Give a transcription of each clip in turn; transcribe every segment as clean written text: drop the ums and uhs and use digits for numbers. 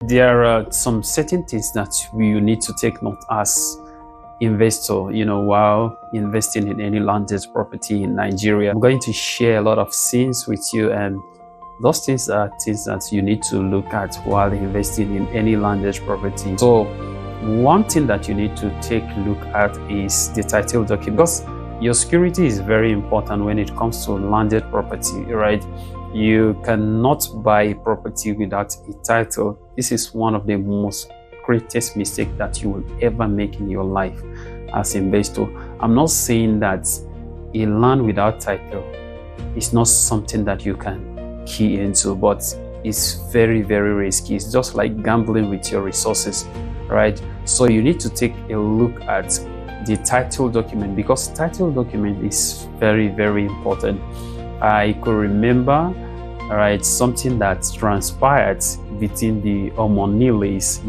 There are some certain things that we need to take note as investor, while investing in any landed property in Nigeria. I'm going to share a lot of things with you, and those things are things that you need to look at while investing in any landed property. So one thing that you need to take a look at is the title document, because your security is very important when it comes to landed property, right? You cannot buy property without a title. This is one of the most greatest mistakes that you will ever make in your life as an investor. I'm not saying that a land without title is not something that you can key into, but it's very, very risky. It's just like gambling with your resources, right? So you need to take a look at the title document, because title document is very, very important. I could remember, right, something that transpired between the Omonilis,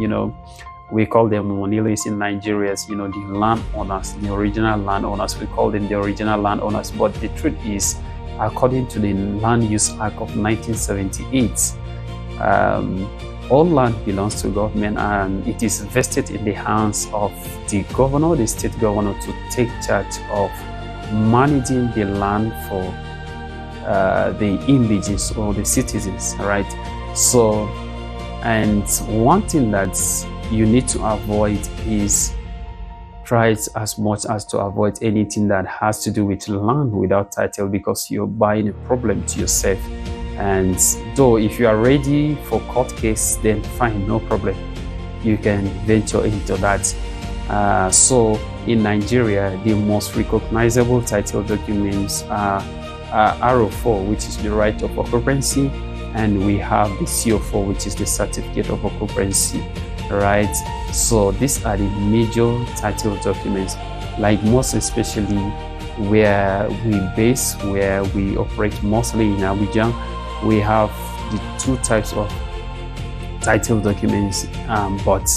we call them Omonilis in Nigeria, the landowners, the original landowners. We call them the original landowners. But the truth is, according to the Land Use Act of 1978, all land belongs to government, and it is vested in the hands of the governor, the state governor, to take charge of managing the land for the indigenous or the citizens, right? So, and one thing that you need to avoid is try as much as to avoid anything that has to do with land without title, because you're buying a problem to yourself. And though if you are ready for court case, then fine, no problem, you can venture into that. So in Nigeria, the most recognizable title documents are RO4, which is the right of occupancy, and we have the CO4, which is the certificate of occupancy, right? So these are the major title documents, like most especially where we operate mostly in Abidjan. We have the two types of title documents, but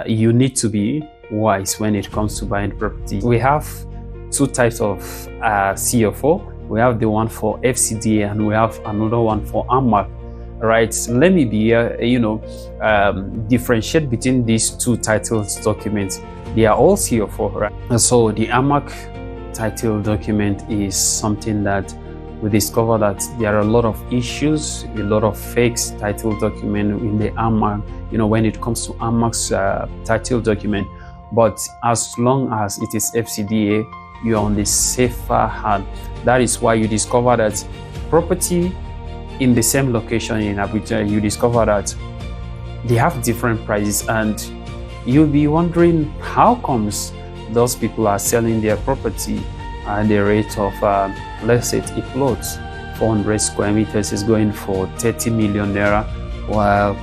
you need to be wise when it comes to buying property. We have two types of CO4. We have the one for FCDA, and we have another one for AMAC, right? So let me be differentiate between these two title documents. They are all CO4, right? And so the AMAC title document is something that we discover that there are a lot of issues, a lot of fakes title document in the AMAC, when it comes to AMAC's title document. But as long as it is FCDA, you are on the safer hand. That is why you discover that property in the same location in Abuja, you discover that they have different prices, and you'll be wondering how comes those people are selling their property at the rate of, let's say, a plot 400 square meters is going for 30 million naira, while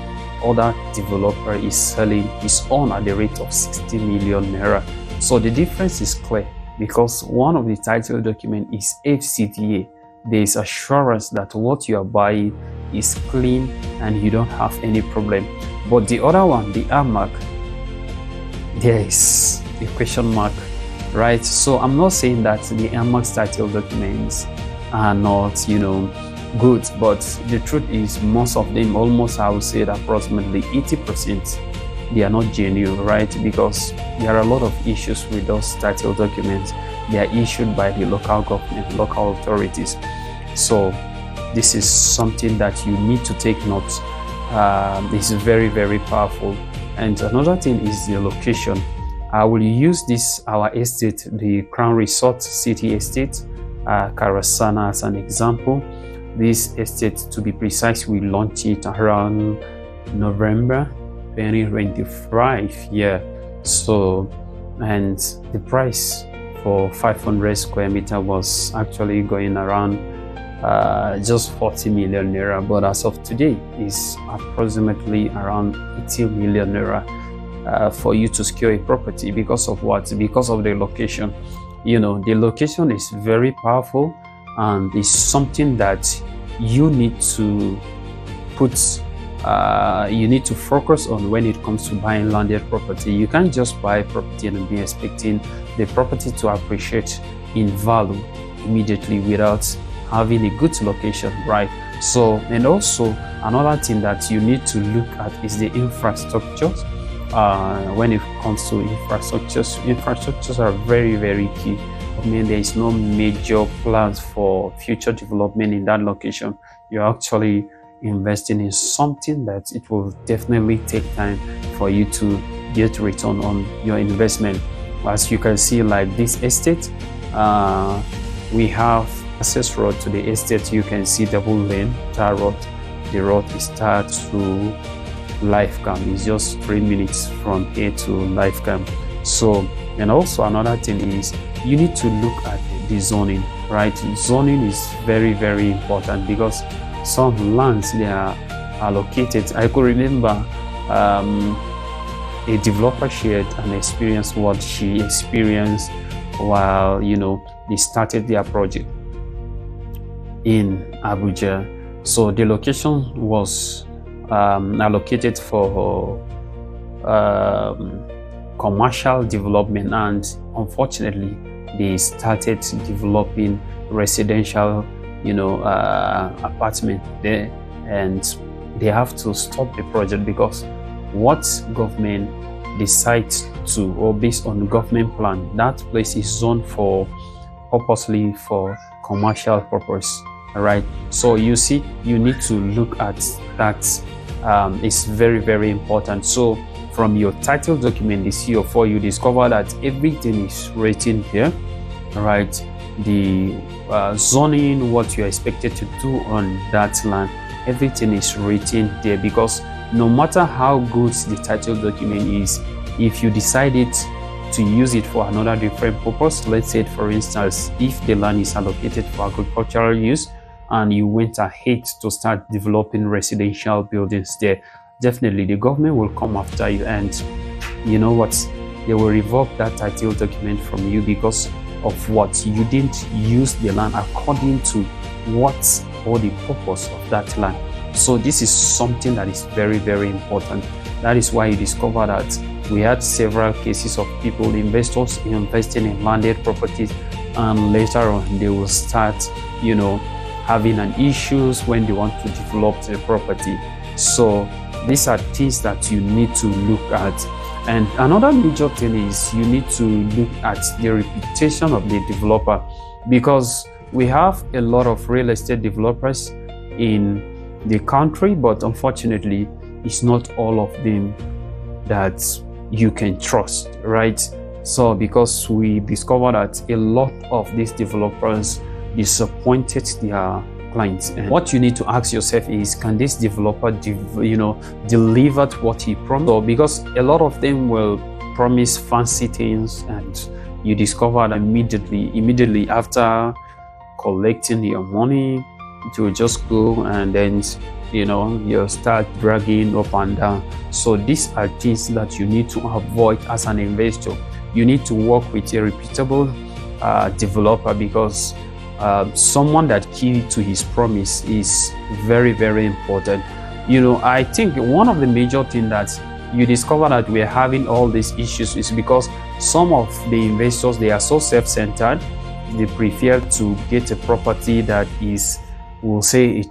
other developer is selling his own at the rate of 60 million naira. So the difference is clear, because one of the title document is FCDA. There is assurance that what you are buying is clean and you don't have any problem. But the other one, the AMAC, there is a question mark, right? So I'm not saying that the AMAC title documents are not, good, but the truth is most of them, almost I would say that approximately 80%, they are not genuine, right? Because there are a lot of issues with those title documents. They are issued by the local government, local authorities. So this is something that you need to take note. This is very, very powerful. And another thing is the location. I will use our estate, the Crown Resort City Estate, Karasana, as an example. This estate, to be precise, we launched it around November 2025. Yeah. So, and the price for 500 square meter was actually going around just 40 million naira, but as of today is approximately around 80 million naira for you to secure a property. Because of what? Because of the location. The location is very powerful, and it's something that you need to focus on when it comes to buying landed property. You can't just buy property and be expecting the property to appreciate in value immediately without having a good location, right? So, and also another thing that you need to look at is the infrastructure. When it comes to infrastructures are very, very key. I mean, there is no major plans for future development in that location. You're actually investing in something that it will definitely take time for you to get return on your investment. As you can see, like this estate, we have access road to the estate. You can see double lane tar road. The road is tar to life camp. It's just 3 minutes from here to life camp. So, and also another thing is you need to look at the zoning, right? Zoning is very, very important because some lands, they are allocated. I could remember a developer shared an experience, what she experienced while they started their project in Abuja. So the location was allocated for commercial development, and unfortunately they started developing residential apartment there, and they have to stop the project because what government decides to, or based on the government plan, that place is zoned for purposely for commercial purpose. All right, so you see, you need to look at that. It's very, very important. So from your title document, the CO4, you discover that everything is written here. All right, the zoning, what you're expected to do on that land, everything is written there, because no matter how good the title document is, if you decided to use it for another different purpose, let's say for instance, if the land is allocated for agricultural use and you went ahead to start developing residential buildings there, definitely the government will come after you, and you know what, they will revoke that title document from you because of what you didn't use the land according to what or the purpose of that land. So this is something that is very, very important. That is why you discover that we had several cases of people, investors investing in landed properties, and later on they will start having an issues when they want to develop the property. So these are things that you need to look at. And another major thing is you need to look at the reputation of the developer, because we have a lot of real estate developers in the country, but unfortunately it's not all of them that you can trust, right? So because we discovered that a lot of these developers disappointed their clients, and what you need to ask yourself is, can this developer deliver what he promised? So because a lot of them will promise fancy things, and you discover that immediately after collecting your money, to just go and then you start dragging up and down. So these are things that you need to avoid as an investor. You need to work with a reputable developer, because someone that keeps to his promise is very, very important. I think one of the major things that you discover that we're having all these issues is because some of the investors, they are so self-centered. They prefer to get a property that is, we'll say, a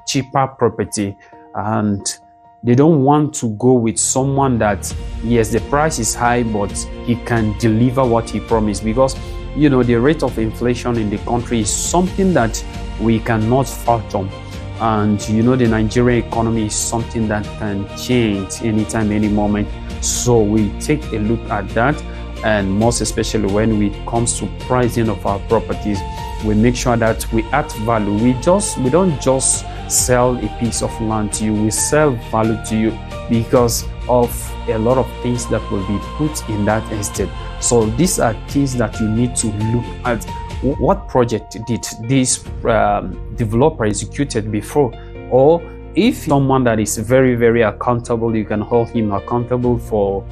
cheaper property, and they don't want to go with someone that, yes, the price is high, but he can deliver what he promised. Because the rate of inflation in the country is something that we cannot fathom, and the Nigerian economy is something that can change anytime, any moment. So we take a look at that, and most especially when it comes to pricing of our properties, we make sure that we add value. We don't just sell a piece of land to you, we sell value to you because of a lot of things that will be put in that estate. So these are things that you need to look at. What project did this developer executed before? Or if someone that is very, very accountable, you can hold him accountable for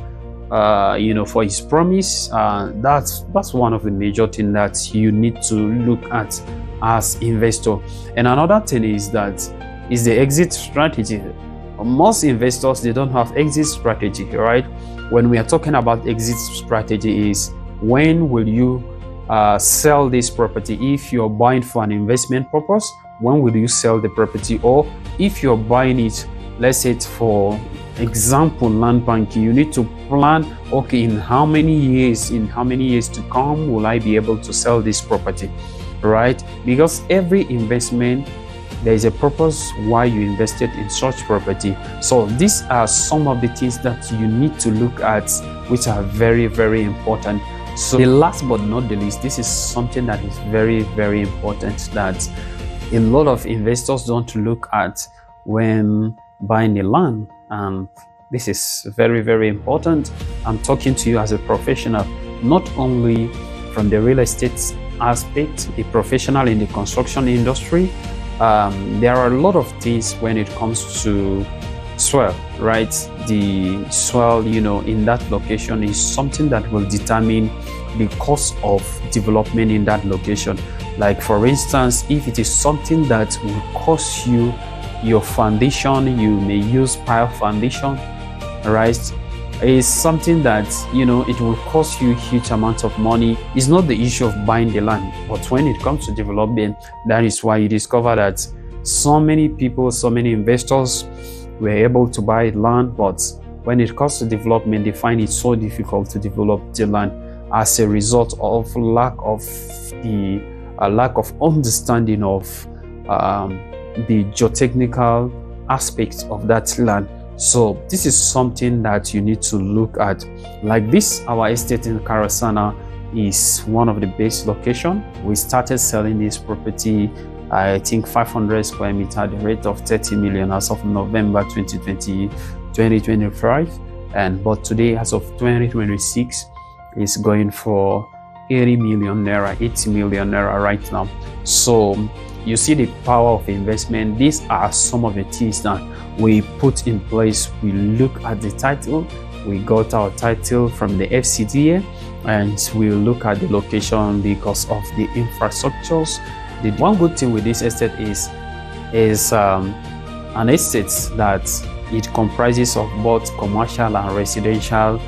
for his promise. That's one of the major things that you need to look at as investor. And another thing is the exit strategy. Most investors, they don't have exit strategy, right? When we are talking about exit strategy, is when will you sell this property? If you're buying for an investment purpose, when will you sell the property? Or if you're buying it, let's say for example, land banking, you need to plan, okay, in how many years to come will I be able to sell this property, right? Because every investment, there is a purpose why you invested in such property. So these are some of the things that you need to look at, which are very, very important. So the last but not the least, this is something that is very, very important that a lot of investors don't look at when buying a land. And this is very, very important. I'm talking to you as a professional, not only from the real estate aspect, a professional in the construction industry. There are a lot of things when it comes to soil, right? The soil, in that location is something that will determine the cost of development in that location. Like for instance, if it is something that will cost you your foundation, you may use pile foundation, right? It's something that it will cost you huge amounts of money. It's not the issue of buying the land, but when it comes to development, that is why you discover that so many people, so many investors were able to buy land, but when it comes to development, they find it so difficult to develop the land as a result of lack of understanding of the geotechnical aspects of that land. So this is something that you need to look at. Like this, our estate in Karasana is one of the best location. We started selling this property, I think 500 square meter at the rate of 30 million as of November 2025. But today, as of 2026, is going for 80 million naira right now. So you see the power of investment. These are some of the things that we put in place. We look at the title. We got our title from the FCDA, and we look at the location because of the infrastructures. The one good thing with this estate is an estate that it comprises of both commercial and residential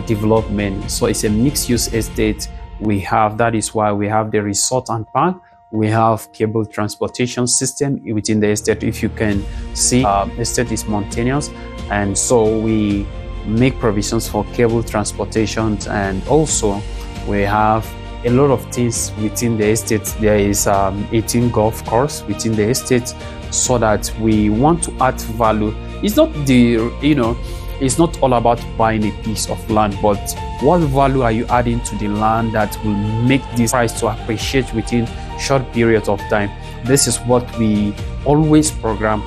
development. So it's a mixed-use estate. That is why we have the resort and park. We have cable transportation system within the estate. If you can see, the estate is mountainous, and so we make provisions for cable transportation, and also we have a lot of things within the estate. There is 18 golf course within the estate, so that we want to add value. It's not it's not all about buying a piece of land, but what value are you adding to the land that will make this price to appreciate within short periods of time. This is what we always program.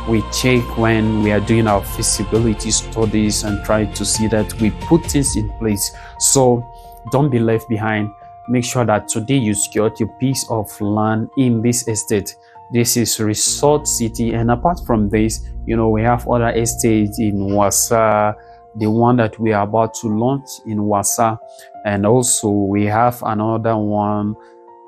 We check when we are doing our feasibility studies and try to see that we put things in place. So don't be left behind. Make sure that today you secured your piece of land in this estate. This is Resort City, and apart from this, we have other estates in Wasa, the one that we are about to launch in Wasa, and also we have another one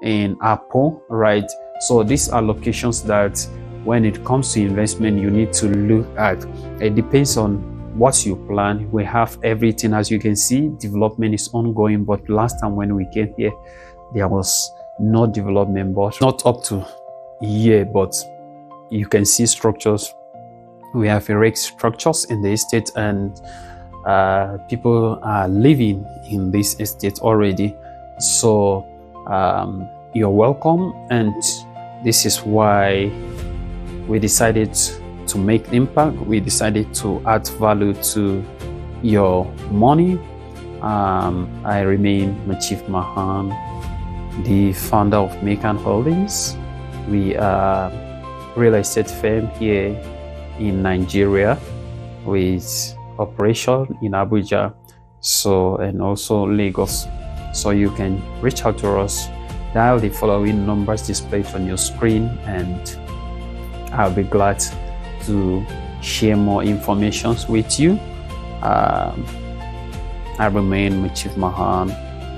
in Apo, right? So these are locations that when it comes to investment, you need to look at. It depends on what you plan. We have everything. As you can see, development is ongoing, but last time when we came here, there was no development, but not up to a year, but you can see structures. We have erect structures in the estate, and people are living in this estate already. So you're welcome, and this is why we decided to make impact. We decided to add value to your money. I remain Machief Mahan, the founder of Mahan Holdings. We are a real estate firm here in Nigeria with operation in Abuja, and also Lagos. So you can reach out to us, dial the following numbers displayed on your screen, and I'll be glad to share more information with you. I remain Machief Mahan,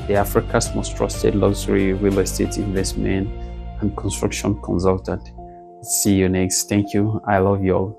the Africa's most trusted luxury real estate investment and construction consultant. See you next. Thank you. I love you all.